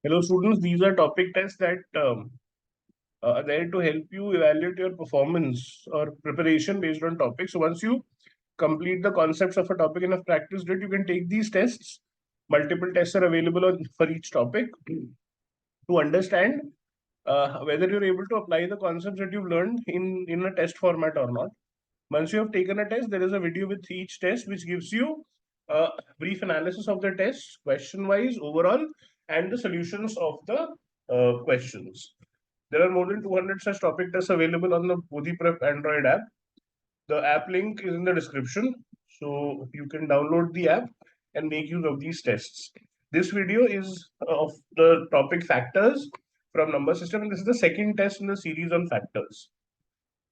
Hello students, these are topic tests that are there to help you evaluate your performance or preparation based on topics. So once you complete the concepts of a topic in a practice grid, you can take these tests. Multiple tests are available for each topic to understand whether you're able to apply the concepts that you've learned in a test format or not. Once you have taken a test, there is a video with each test which gives you a brief analysis of the test, question-wise, overall, and the solutions of the questions. There are more than 200 such topic tests available on the Bodhee Prep Android app. The app link is in the description, so you can download the app and make use of these tests. This video is of the topic factors from number system, and this is the second test in the series on factors.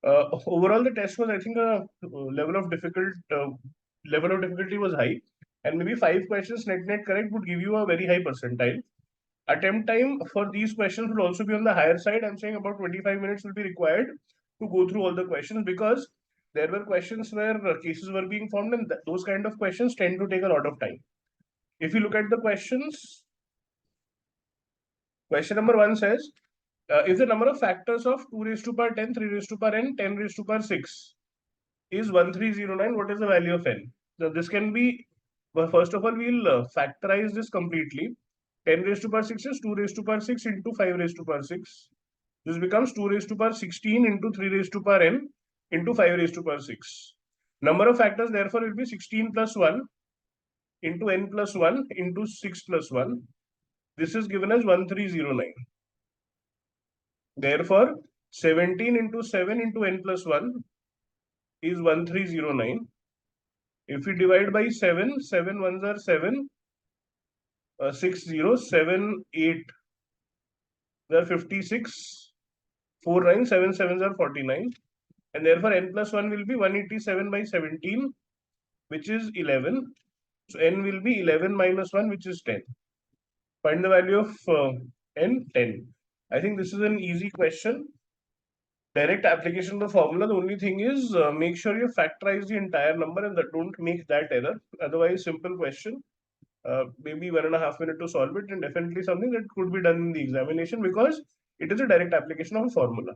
Overall, the test was, I think, a level of difficulty was high, and maybe 5 questions net correct would give you a very high percentile. Attempt time for these questions will also be on the higher side. I'm saying about 25 minutes will be required to go through all the questions, because there were questions where cases were being formed, and those kind of questions tend to take a lot of time. If you look at the questions, question number 1 says, if the number of factors of 2 raised to power 10, 3 raised to power n, 10 raised to power 6 is 1309, what is the value of n? So this can be, well, first of all, we'll factorize this completely. 10 raised to power 6 is 2 raised to power 6 into 5 raised to power 6. This becomes 2 raised to power 16 into 3 raised to power n into 5 raised to power 6. Number of factors therefore will be 16 plus 1 into n plus 1 into 6 plus 1. This is given as 1309. Therefore, 17 into 7 into n plus 1 is 1309. If we divide by 7, 7 ones are 7, 6 zeros, 7, 8, they are 56, 4 9, 7 sevens are 49, and therefore n plus 1 will be 187 by 17, which is 11. So n will be 11 minus 1, which is 10. Find the value of n, 10. I think this is an easy question. Direct application of the formula, the only thing is make sure you factorize the entire number and don't make that error. Otherwise, simple question. Maybe 1.5 minutes to solve it, and definitely something that could be done in the examination, because it is a direct application of a formula.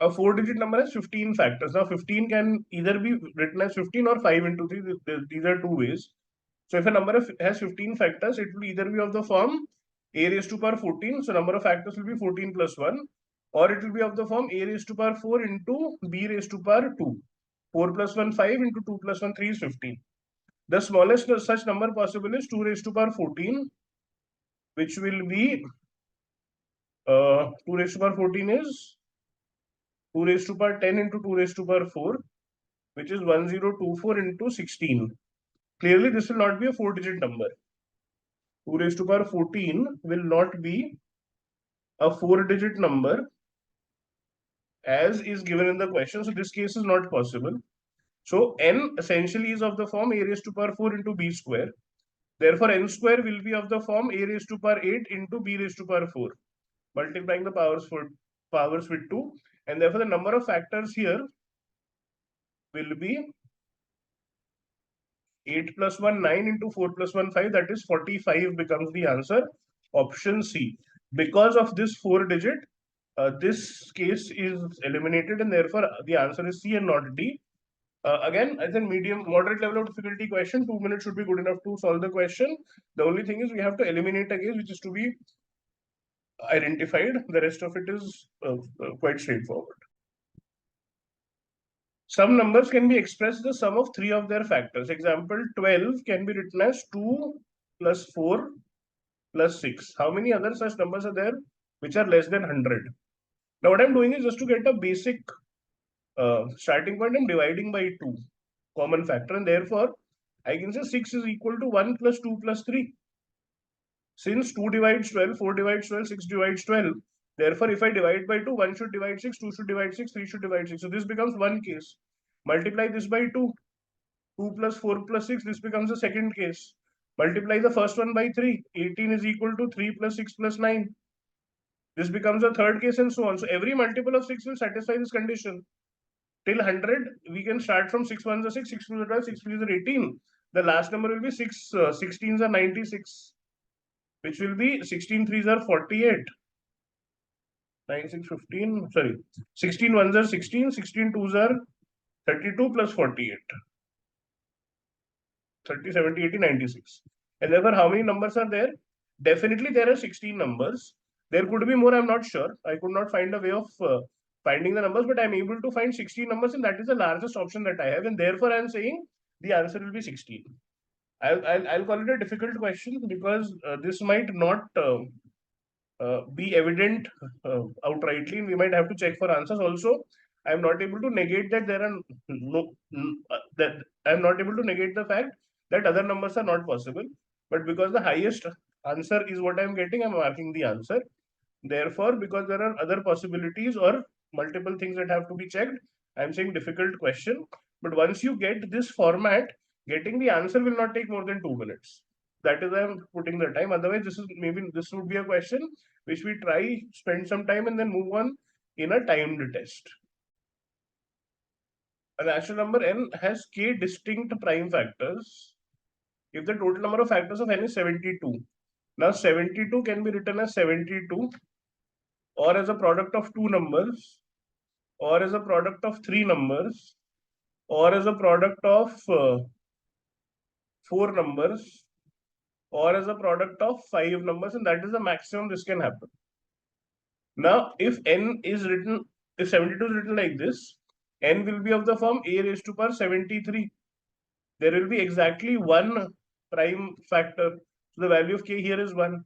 A 4-digit number has 15 factors. Now 15 can either be written as 15 or 5 into 3. These are two ways. So if a number has 15 factors, it will either be of the form a raised to power 14. So number of factors will be 14 plus 1. Or it will be of the form a raised to power 4 into b raised to power 2. 4 plus 1, 5 into 2 plus 1, 3 is 15. The smallest such number possible is 2 raised to power 14, which will be 2 raised to power 14 is 2 raised to power 10 into 2 raised to power 4, which is 1024 into 16. Clearly, this will not be a 4-digit number. 2 raised to power 14 will not be a 4-digit number as is given in the question. So this case is not possible. So n essentially is of the form a raised to power 4 into b square. Therefore, n square will be of the form a raised to power 8 into b raised to power 4, multiplying the powers with 2. And therefore, the number of factors here will be 8 plus 1, 9 into 4 plus 1, 5. That is 45 becomes the answer. Option C. Because of this 4-digit, this case is eliminated, and therefore the answer is C and not D. Again, as a moderate level of difficulty question, 2 minutes should be good enough to solve the question. The only thing is we have to eliminate a case which is to be identified. The rest of it is quite straightforward. Some numbers can be expressed the sum of 3 of their factors. Example, 12 can be written as 2 plus 4 plus 6. How many other such numbers are there which are less than 100? Now what I'm doing is just to get a basic starting point, I'm dividing by 2, common factor, and therefore I can say 6 is equal to 1 plus 2 plus 3. Since 2 divides 12, 4 divides 12, 6 divides 12, therefore if I divide by 2, 1 should divide 6, 2 should divide 6, 3 should divide 6. So this becomes one case. Multiply this by 2. 2 plus 4 plus 6, this becomes the second case. Multiply the first one by 3. 18 is equal to 3 plus 6 plus 9. This becomes the third case, and so on. So every multiple of 6 will satisfy this condition. Till 100, we can start from 6 ones are 6, 6 twos are 12, 6 threes are 18. The last number will be 6 16s are 96. which will be 16 threes are 48. 9, 6, 15, sorry. 16 ones are 16, 16 twos are 32 plus 48. 30, 70, 80, 96. And therefore, how many numbers are there? Definitely there are 16 numbers. There could be more, I'm not sure. I could not find a way of finding the numbers, but I'm able to find 16 numbers, and that is the largest option that I have. And therefore, I'm saying the answer will be 16. I'll call it a difficult question because this might not be evident outrightly, and we might have to check for answers. Also, I'm not able to negate that there are that I'm not able to negate the fact that other numbers are not possible. But because the highest answer is what I'm getting, I'm marking the answer. Therefore, because there are other possibilities or multiple things that have to be checked, I'm saying difficult question. But once you get this format, getting the answer will not take more than 2 minutes. That is why I'm putting the time. Otherwise, this would be a question which we try, spend some time, and then move on in a timed test. A natural number n has k distinct prime factors if the total number of factors of n is 72. Now, 72 can be written as 72 or as a product of two numbers, or as a product of three numbers, or as a product of four numbers, or as a product of five numbers, and that is the maximum this can happen. Now, if n is written, if 72 is written like this, n will be of the form a raised to power 73. There will be exactly one prime factor. So the value of k here is 1.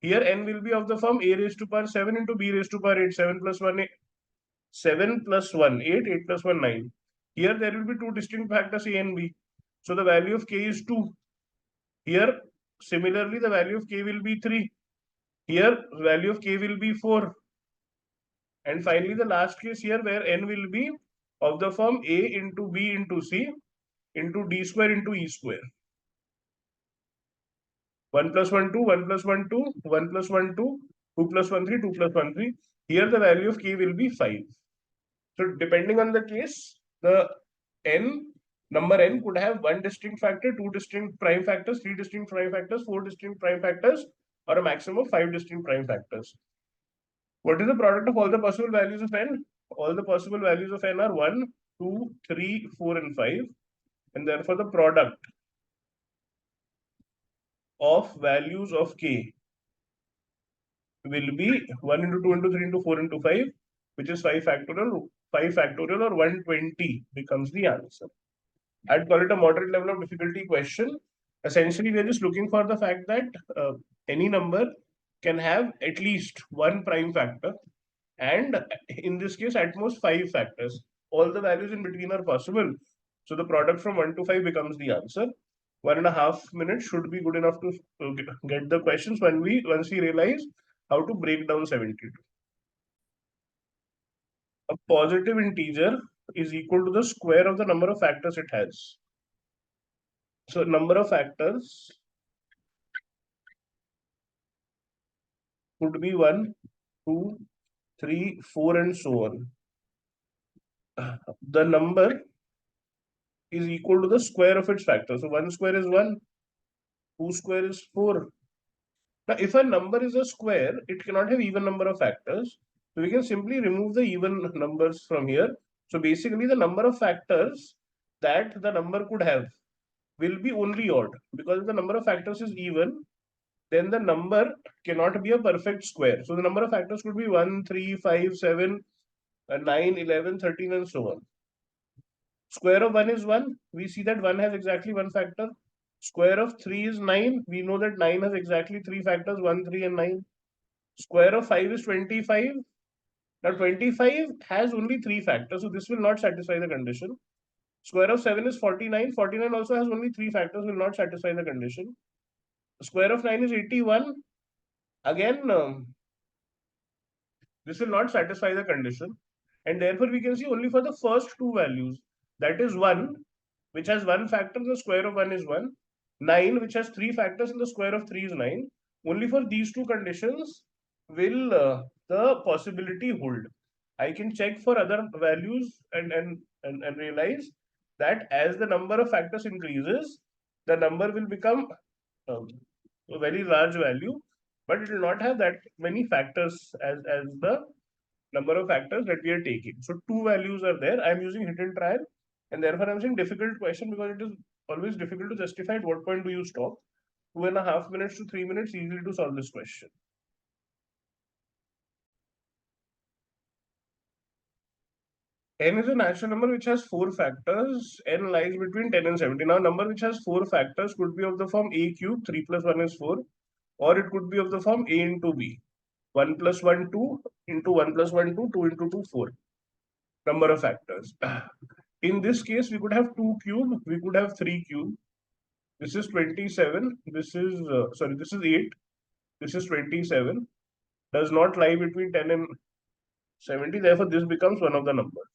Here n will be of the form a raised to power 7 into b raised to power 8. 7 plus 1, 8. 7 plus 1, 8. 8 plus 1, 9. Here there will be two distinct factors a and b. So the value of k is 2. Here, similarly, the value of k will be 3. Here, value of k will be 4. And finally, the last case here where n will be of the form a into b into c into d square into e square. 1 plus 1, 2, 1 plus 1, 2, 1 plus 1, 2, 2 plus 1, 3, 2 plus 1, 3. Here the value of k will be 5. So depending on the case, the number n could have one distinct factor, two distinct prime factors, three distinct prime factors, four distinct prime factors, or a maximum of 5 distinct prime factors. What is the product of all the possible values of n? All the possible values of n are 1, 2, 3, 4, and 5. And therefore, the product of values of k will be 1 into 2 into 3 into 4 into 5, which is 5 factorial. 5 factorial or 120 becomes the answer. I'd call it a moderate level of difficulty question. Essentially, we're just looking for the fact that any number can have at least one prime factor, and in this case, at most 5 factors. All the values in between are possible. So the product from 1 to 5 becomes the answer. 1.5 minutes should be good enough to get the questions once we realize how to break down 72. A positive integer is equal to the square of the number of factors it has. So number of factors could be 1, 2, 3, 4, and so on. The number is equal to the square of its factor. So 1 square is 1, 2 square is 4. Now, if a number is a square, it cannot have even number of factors. So we can simply remove the even numbers from here. So basically, the number of factors that the number could have will be only odd, because if the number of factors is even, then the number cannot be a perfect square. So the number of factors could be 1, 3, 5, 7, 9, 11, 13, and so on. Square of 1 is 1. We see that 1 has exactly one factor. Square of 3 is 9. We know that 9 has exactly 3 factors, 1, 3, and 9. Square of 5 is 25. Now 25 has only 3 factors, so this will not satisfy the condition. Square of 7 is 49. 49 also has only 3 factors, will not satisfy the condition. Square of 9 is 81. Again, this will not satisfy the condition. And therefore, we can see only for the first two values, that is 1, which has one factor, the square of 1 is 1. 9, which has 3 factors, and the square of 3 is 9. Only for these two conditions will the possibility hold. I can check for other values and realize that as the number of factors increases, the number will become a very large value, but it will not have that many factors as the number of factors that we are taking. So two values are there. I'm using hit and trial, and therefore I'm saying difficult question because it is always difficult to justify at what point do you stop. 2.5 minutes to 3 minutes easily to solve this question. N is a natural number which has four factors. N lies between 10 and 70. Now, number which has four factors could be of the form a cube, 3 plus 1 is 4, or it could be of the form a into b. 1 plus 1, 2 into 1 plus 1, 2, 2 into 2, 4. Number of factors. In this case, we could have 2 cube, we could have 3 cube. This is 27. This is, this is 8. This is 27. Does not lie between 10 and 70. Therefore, this becomes one of the numbers.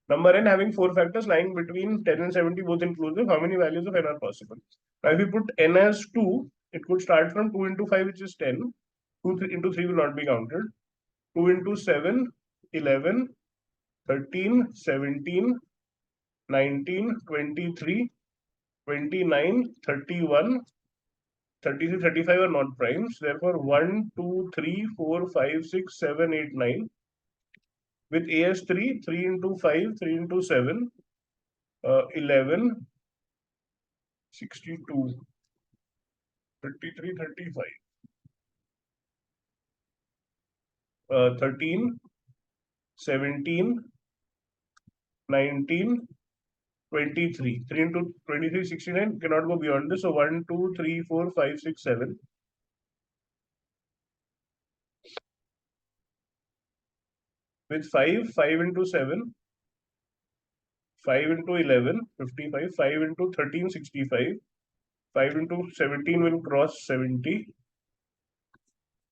Number n having four factors lying between 10 and 70 both inclusive, how many values of n are possible? Now if we put n as 2, it could start from 2 into 5 which is 10, 2 into 3 will not be counted, 2 into 7, 11, 13, 17, 19, 23, 29, 31, 33, 35 are not primes, therefore 1, 2, 3, 4, 5, 6, 7, 8, 9, with a as 3, 3 into 5, 3 into 7, 11, 62, 33, 35, 13, 17, 19, 23. 3 into 23, 69, cannot go beyond this. So 1, 2, 3, 4, 5, 6, 7. With 5, 5 into 7, 5 into 11, 55, 5 into 13, 65, 5 into 17 will cross 70,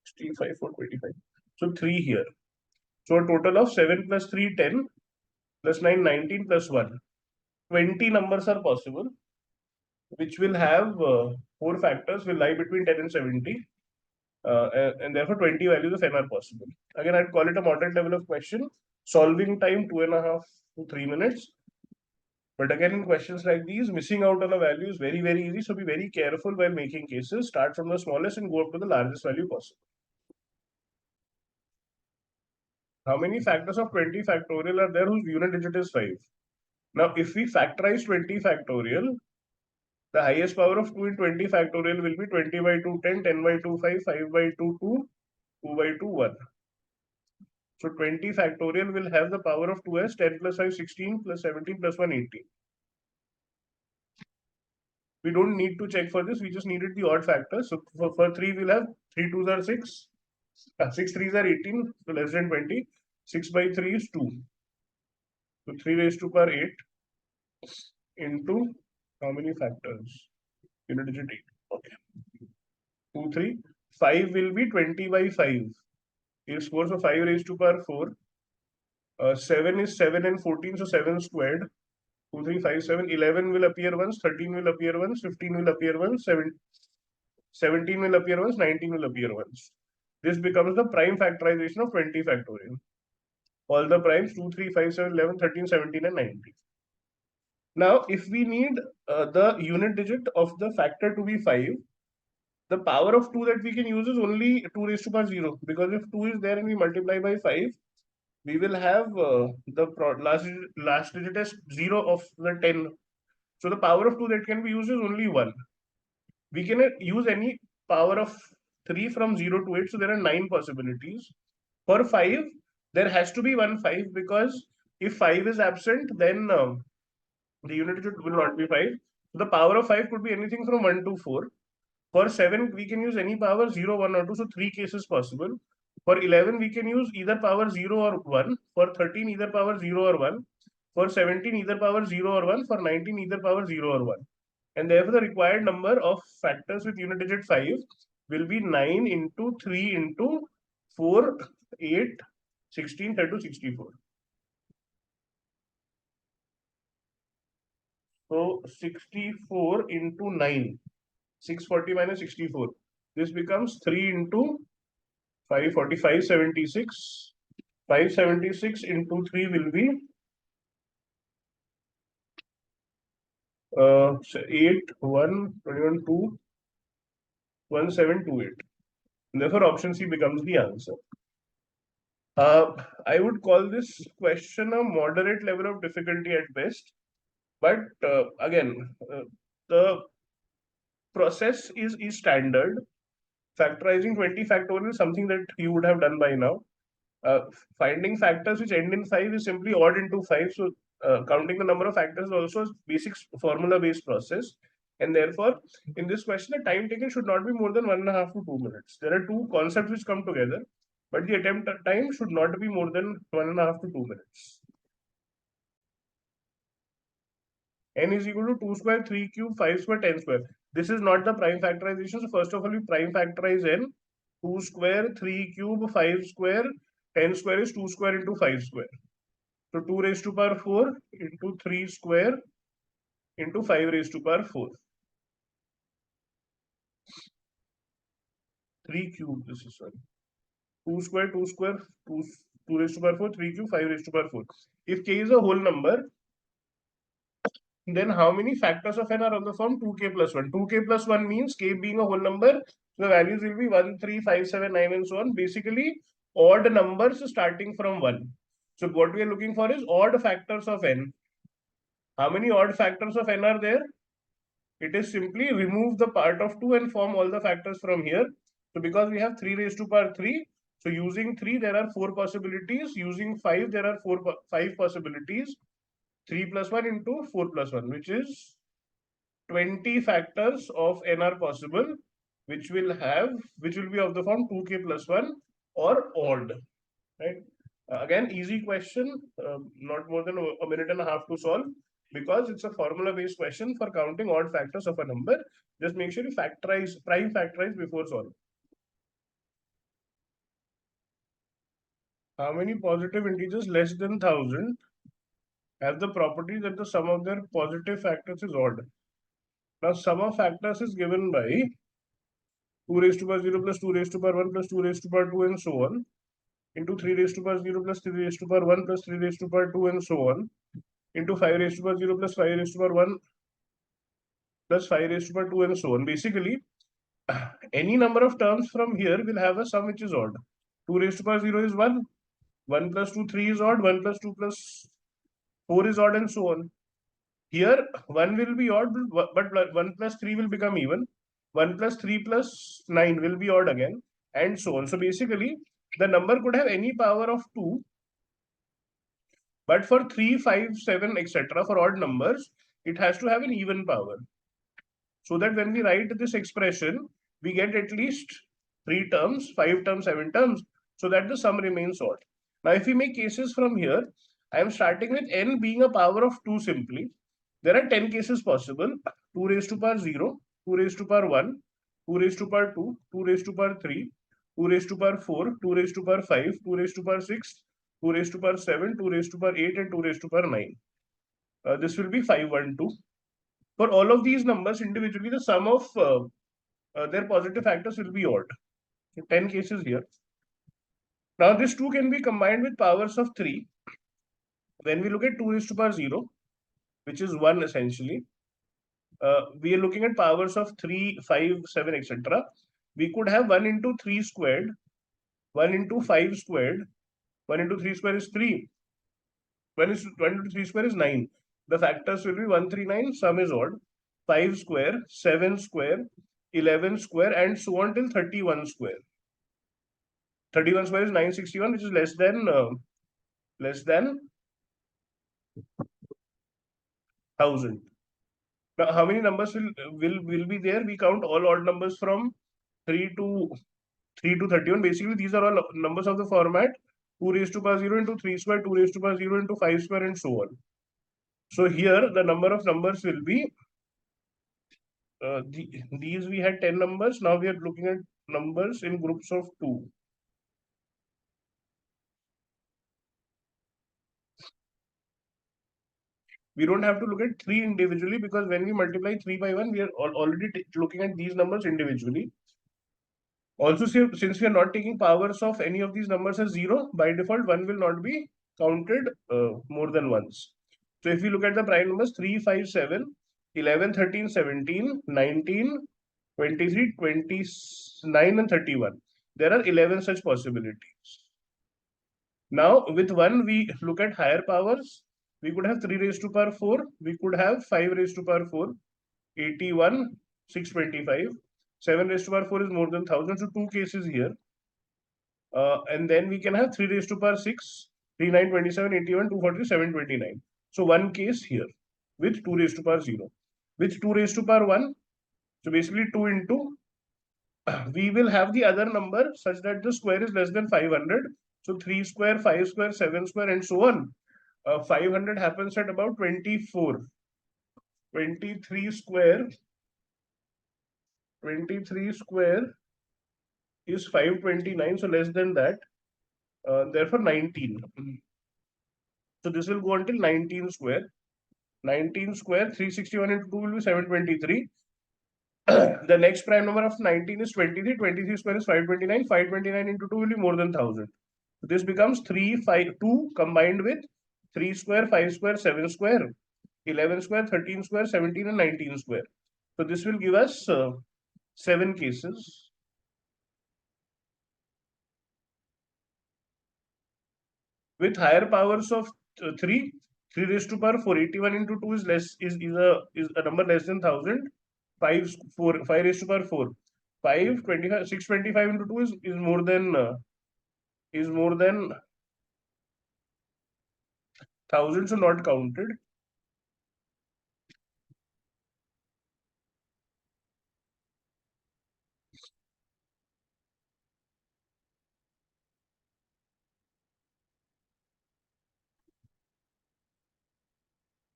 65 for 25. So 3 here. So a total of 7 plus 3, 10, plus 9, 19, plus 1. 20 numbers are possible, which will have four factors, will lie between 10 and 70. And therefore 20 values of n are possible. Again, I'd call it a moderate level of question. Solving time 2.5 to 3 minutes. But again, in questions like these, missing out on a value is very, very easy. So be very careful while making cases. Start from the smallest and go up to the largest value possible. How many factors of 20 factorial are there whose unit digit is 5? Now, if we factorize 20 factorial, the highest power of 2 in 20 factorial will be 20 by 2, 10, 10 by 2, 5, 5 by 2, 2, 2 by 2, 1. So 20 factorial will have the power of 2 as 10 plus 5, 16 plus 17 plus 1, 18. We don't need to check for this. We just needed the odd factors. So for 3, we'll have 3 2s are 6. 6 3s are 18, so less than 20. 6 by 3 is 2. So 3 raised to power 8 into how many factors? Unit digit 8. Okay. 2, 3. 5 will be 20 by 5. Is 4, so 5 raised to power 4. 7 is 7 and 14, so 7 squared. 2, 3, 5, 7. 11 will appear once, 13 will appear once, 15 will appear once, 17 will appear once, 19 will appear once. This becomes the prime factorization of 20 factorial. All the primes 2, 3, 5, 7, 11, 13, 17, and 19. Now, if we need the unit digit of the factor to be 5, the power of 2 that we can use is only 2 raised to power 0. Because if 2 is there and we multiply by 5, we will have the last digit as 0 of the 10. So the power of 2 that can be used is only 1. We can use any power of 3 from 0 to 8. So there are 9 possibilities. For 5, there has to be one 5 because if 5 is absent, then the unit digit will not be 5. So the power of 5 could be anything from 1 to 4. For 7, we can use any power 0, 1 or 2. So 3 cases possible. For 11, we can use either power 0 or 1. For 13, either power 0 or 1. For 17, either power 0 or 1. For 19, either power 0 or 1. And therefore, the required number of factors with unit digit 5 will be 9 into 3 into 4, 8, 16, 32, 64. So 64 into 9, 640 minus 64. This becomes 3 into 540, 576. 576 into 3 will be 8, 1, 21, 2, 1728. Therefore, option C becomes the answer. I would call this question a moderate level of difficulty at best. But the process is standard. Factorizing 20 factorial is something that you would have done by now. Finding factors which end in 5 is simply odd into 5. So counting the number of factors is also a basic formula based process. And therefore, in this question, the time taken should not be more than 1.5 to 2 minutes. There are two concepts which come together, but the attempt time should not be more than 1.5 to 2 minutes. N is equal to 2 square, 3 cube, 5 square, 10 square. This is not the prime factorization. So first of all, we prime factorize n. 2 square, 3 cube, 5 square, 10 square is 2 square into 5 square. So 2 raised to power 4 into 3 square into 5 raised to power 4. 3 cube, this is sorry. 2 square, 2 square, 2 raised to power 4, 3 cube, 5 raised to power 4. If k is a whole number, then how many factors of n are on the form 2k plus 1? 2k plus 1 means k being a whole number, so the values will be 1, 3, 5, 7, 9 and so on. Basically, odd numbers starting from 1. So what we are looking for is odd factors of n. How many odd factors of n are there? It is simply remove the part of 2 and form all the factors from here. So because we have 3 raised to power 3, so using 3 there are 4 possibilities. Using 5 there are 5 possibilities. 3 plus 1 into 4 plus 1, which is 20 factors of n are possible, which will be of the form 2k plus 1 or odd, right? Again, easy question, not more than a minute and a half to solve, because it's a formula based question for counting odd factors of a number. Just make sure you prime factorize before solving. How many positive integers less than 1000 have the property that the sum of their positive factors is odd? Now, sum of factors is given by 2 raised to power 0 plus 2 raised to power 1 plus 2 raised to power 2 and so on, into 3 raised to power 0 plus 3 raised to power 1 plus 3 raised to power 2 and so on, into 5 raised to power 0 plus 5 raised to power 1 plus 5 raised to power 2 and so on. Basically, any number of terms from here will have a sum which is odd. 2 raised to power 0 is 1, 1 plus 2, 3 is odd, 1 plus 2 plus 4 is odd and so on. Here, 1 will be odd, but 1 plus 3 will become even. 1 plus 3 plus 9 will be odd again, and so on. So basically, the number could have any power of 2, but for 3, 5, 7, etc., for odd numbers, it has to have an even power. So that when we write this expression, we get at least 3 terms, 5 terms, 7 terms, so that the sum remains odd. Now, if we make cases from here, I am starting with n being a power of 2 simply. There are 10 cases possible. 2 raised to power 0, 2 raised to power 1, 2 raised to power 2, 2 raised to power 3, 2 raised to power 4, 2 raised to power 5, 2 raised to power 6, 2 raised to power 7, 2 raised to power 8, and 2 raised to power 9. This will be 512. For all of these numbers individually, the sum of their positive factors will be odd. 10 cases here. Now, this 2 can be combined with powers of 3. When we look at 2 raised to power 0, which is 1 essentially, we are looking at powers of 3, 5, 7, etc. We could have 1 into 3 squared, 1 into 5 squared, 1 into 3 squared is 3, 1 into 3 square is 9. The factors will be 139, sum is odd, 5 square, 7 square, 11 square, and so on till 31 square. 31 square is 961, which is less than 1000. Now, how many numbers will be there? We count all odd numbers from 3 to 31. Basically, these are all numbers of the format 2 raised to power 0 into 3 square, 2 raised to power 0 into 5 square, and so on. So here the number of numbers will be these we had 10 numbers. Now we are looking at numbers in groups of 2. We don't have to look at 3 individually, because when we multiply 3 by 1, we are already looking at these numbers individually. Also, since we are not taking powers of any of these numbers as 0, by default 1 will not be counted more than once. So if we look at the prime numbers 3, 5, 7, 11, 13, 17, 19, 23, 29, and 31. There are 11 such possibilities. Now, with 1, we look at higher powers. We could have 3 raised to power 4. We could have 5 raised to power 4. 81, 625. 7 raised to power 4 is more than 1000. So, 2 cases here. And then we can have 3 raised to power 6, 39, 27, 81, 240, 729. So, 1 case here with 2 raised to power 0. With 2 raised to power 1, so basically 2 into, we will have the other number such that the square is less than 500. So 3 square, 5 square, 7 square, and so on. 500 happens at about 24. 23 square. 23 square is 529, so less than that. Therefore 19. So this will go until 19 square. 19 square, 361 into 2 will be 723. The next prime number of 19 is 23. 23 square is 529. 529 into 2 will be more than 1000. So this becomes 3, 5, 2 combined with 3 square, 5 square, 7 square, 11 square, 13 square, 17 and 19 square. So this will give us 7 cases. With higher powers of 3, 3 raised to power 4, 81 into 2 is a number less than 1000. 5 raised to power 4. 5, 25, 625 into 2 is more than 1000, so not counted.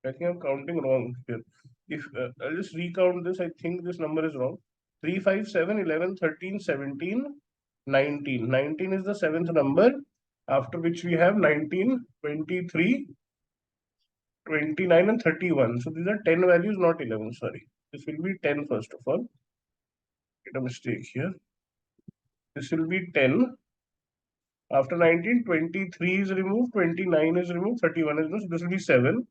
I think I'm counting wrong here. If I'll just recount this, I think this number is wrong. 3, 5, 7, 11, 13, 17, 19. 19 is the 7th number, after which we have 19, 23, 29, and 31. So these are 10 values, not 11. Sorry. This will be 10 first of all. Get a mistake here. This will be 10. After 19, 23 is removed, 29 is removed, 31 is removed. So this will be 7.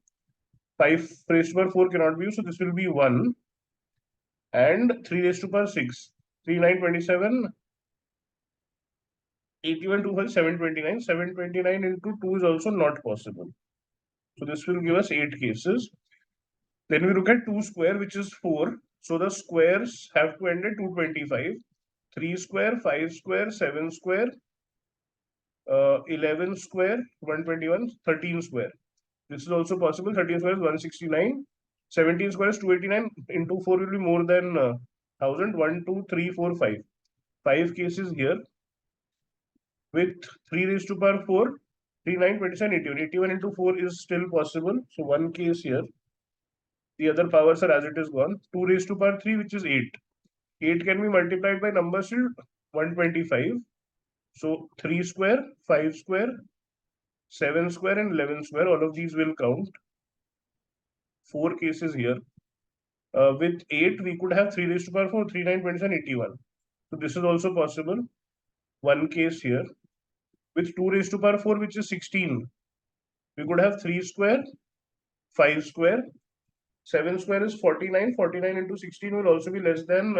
5 raised to power 4 cannot be used, so this will be 1. And 3 raised to power 6. 3, 9, 27, 81, 2, 729. 729 into 2 is also not possible. So this will give us 8 cases. Then we look at 2 square, which is 4. So the squares have to end at 225. 3 square, 5 square, 7 square, 11 square, 121, 13 square. This is also possible. 13 square is 169. 17 square is 289. Into 4 will be more than 1000. 1, 2, 3, 4, 5. 5 cases here. With 3 raised to power 4, 3, 9, 27, 81. 81 into 4 is still possible. So 1 case here. The other powers are as it is gone. 2 raised to power 3, which is 8. 8 can be multiplied by numbers till 125. So 3 square, 5 square, 7 square, and 11 square. All of these will count. 4 cases here. With 8, we could have 3 raised to power 4, 3, 9, 27, 81. So this is also possible. 1 case here. With 2 raised to power 4, which is 16, we could have 3 square, 5 square, 7 square is 49. 49 into 16 will also be less than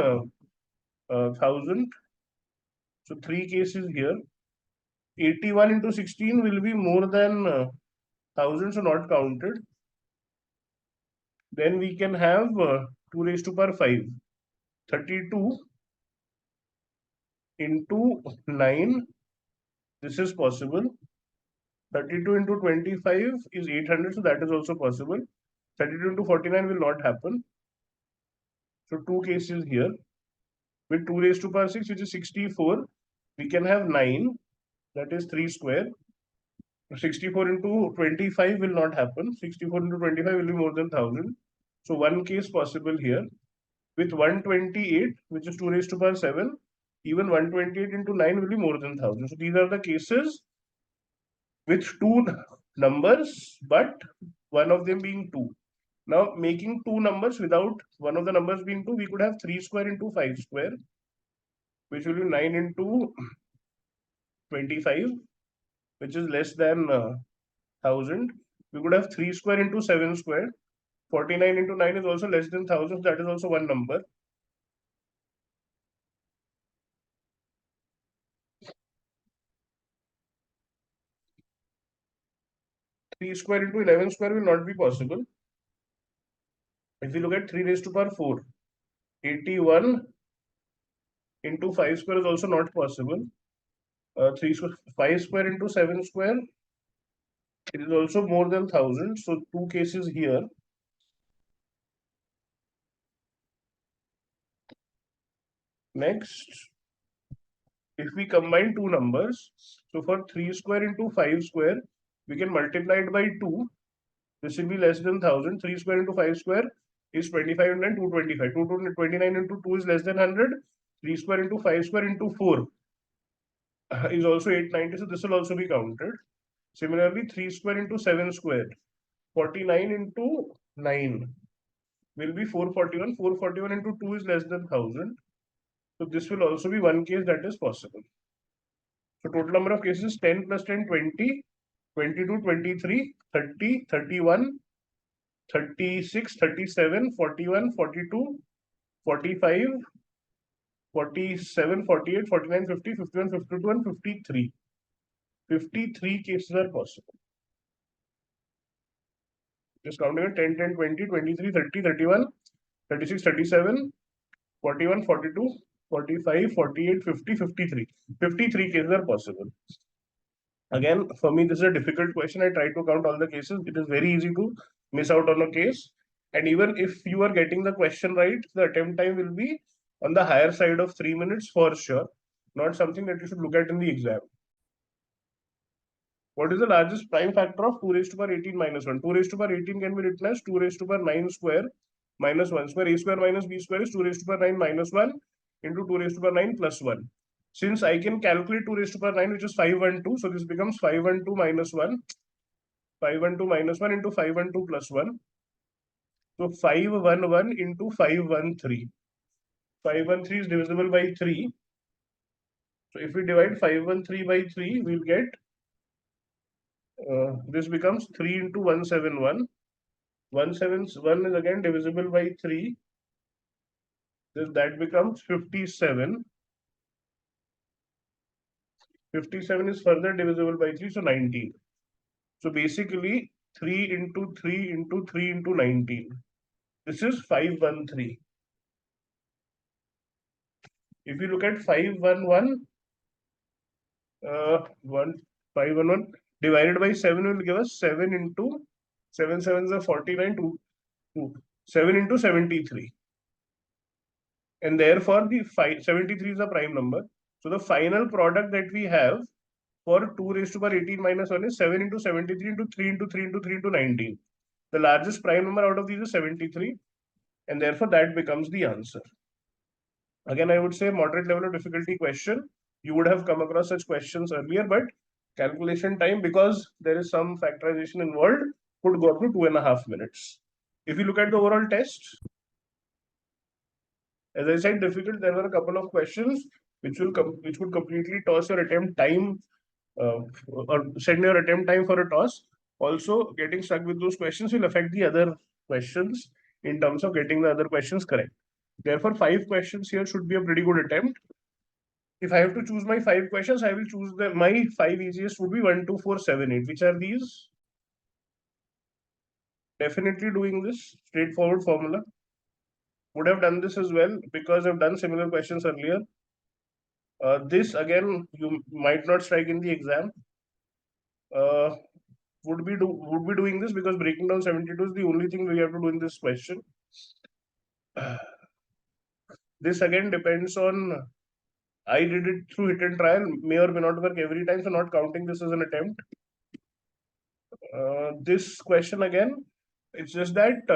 1000. So 3 cases here. 81 into 16 will be more than 1000, so not counted. Then we can have 2 raised to power 5. 32 into 9. This is possible. 32 into 25 is 800, so that is also possible. 32 into 49 will not happen. So 2 cases here. With 2 raised to power 6, which is 64, we can have 9, that is 3 square. 64 into 25 will not happen. 64 into 25 will be more than 1000. So 1 case possible here. With 128, which is 2 raised to power 7, even 128 into 9 will be more than 1000. So these are the cases with 2 numbers, but one of them being 2. Now, making 2 numbers without one of the numbers being 2, we could have 3 square into 5 square, which will be 9 into 25, which is less than 1000. We could have 3 square into 7 square. 49 into 9 is also less than 1000. That is also one number. 3 square into 11 square will not be possible. If you look at 3 raised to power 4, 81 into 5 square is also not possible. 5 square into 7 square, it is also more than 1000. So two cases here. Next, if we combine two numbers, so for 3 square into 5 square, we can multiply it by 2. This will be less than 1000. 3 square into 5 square is 25 and 225. 229 into 2 is less than 100. 3 square into 5 square into 4 is also 890. So this will also be counted. Similarly, 3 square into 7 square, 49 into 9 will be 441. 441 into 2 is less than 1000. So this will also be one case that is possible. So total number of cases 10 plus 10, 20, 22, 23, 30, 31, 36, 37, 41, 42, 45, 47, 48, 49, 50, 51, 52, and 53. 53 cases are possible. Just counting it 10, 10, 20, 23, 30, 31, 36, 37, 41, 42, 45, 48, 50, 53. 53 cases are possible. Again, for me, this is a difficult question. I try to count all the cases. It is very easy to miss out on a case. And even if you are getting the question right, the attempt time will be on the higher side of 3 minutes for sure. Not something that you should look at in the exam. What is the largest prime factor of 2 raised to power 18 minus 1? 2 raised to power 18 can be written as 2 raised to power 9 square minus 1 square. A square minus b square is 2 raised to power 9 minus 1 into 2 raised to power 9 plus 1. Since I can calculate 2 raised to power 9, which is 512, so this becomes 512 minus 1. 512 minus 1 into 512 plus 1. So 511 into 513. 513 is divisible by 3. So if we divide 513 by 3, we'll get this becomes 3 into 171. 171 is again divisible by 3. Then that becomes 57. 57 is further divisible by 3, so 19. So basically 3 into 3 into 3 into 19. This is 513. If you look at 511, 511 divided by 7 will give us 7 into 7 sevens are 49 to 7 into 73. And therefore the 73 is a prime number. So the final product that we have for 2 raised to power 18 minus 1 is 7 into 73 into 3 into 3 into 3 into 19. The largest prime number out of these is 73, and therefore that becomes the answer. Again, I would say moderate level of difficulty question. You would have come across such questions earlier, but calculation time, because there is some factorization involved, could go up to 2.5 minutes. If you look at the overall test, as I said, difficult. There were a couple of questions which would completely toss your attempt time or send your attempt time for a toss. Also, getting stuck with those questions will affect the other questions in terms of getting the other questions correct. Therefore, 5 questions here should be a pretty good attempt. If I have to choose my 5 questions, I will choose my 5 easiest would be 1, 2, 4, 7, 8. Which are these? Definitely doing this straightforward formula. Would have done this as well because I've done similar questions earlier. This again, you might not strike in the exam. Would be doing this because breaking down 72 is the only thing we have to do in this question. This again depends on, I did it through hit and trial, may or may not work every time, so not counting this as an attempt. This question again, it's just that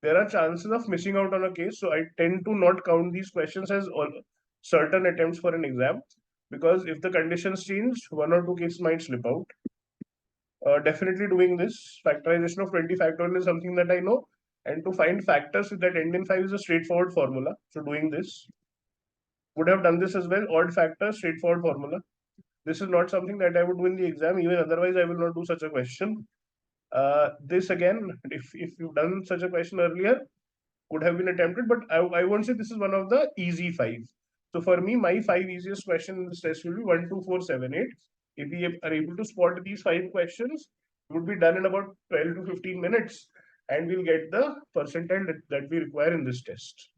there are chances of missing out on a case, so I tend to not count these questions as all certain attempts for an exam, because if the conditions change, 1 or 2 cases might slip out. Definitely doing this. Factorization of 20 factorial is something that I know, and to find factors that end in 5 is a straightforward formula. So doing this. Would have done this as well. Odd factors, straightforward formula. This is not something that I would do in the exam. Even otherwise, I will not do such a question. This again, if you've done such a question earlier, could have been attempted, but I won't say this is one of the easy 5. So for me, my 5 easiest questions in this test will be 1, 2, 4, 7, 8. If we are able to spot these 5 questions, would be done in about 12 to 15 minutes, and we'll get the percentile that we require in this test.